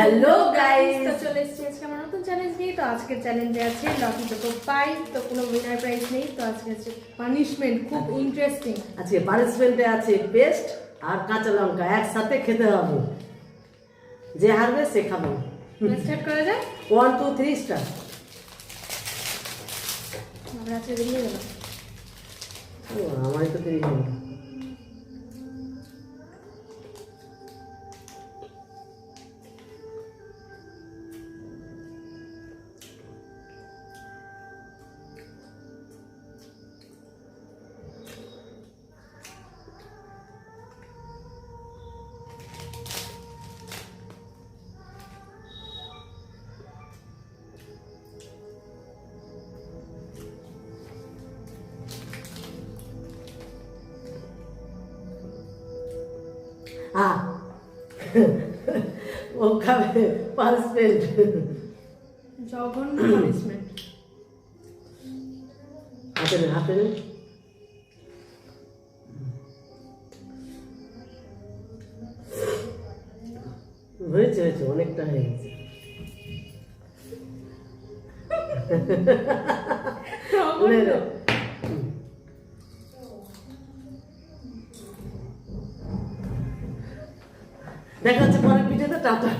Hello guys, তো চলে এসেছি আজকে আমার নতুন চ্যালেঞ্জ নিয়ে। তো আজকের চ্যালেঞ্জে আছে লকি তো পাই, তো কোনো উইনার প্রাইজ নেই। তো আজকে আছে পানিশমেন্ট, খুব ইন্টারেস্টিং। আজকে পানিশমেন্টে আছে পেস্ট আর কাঁচা লঙ্কা একসাথে খেতে হবে। যে হারবে সে খাবে। স্টার্ট করা যায়। 1 2 3 স্টার্ট। আমরা আজকে বেরিয়ে গেলাম। আমারই তো তৈরি হলো। ও খাবে পানিশমেন্ট। জঘন্য পানিশমেন্ট। হাতে নে, হাতে নে। হয়েছে হয়েছে, অনেকটা হয়ে গেছে। নে, নে। দেখা হচ্ছে পরের ভিডিওতে। টাটা।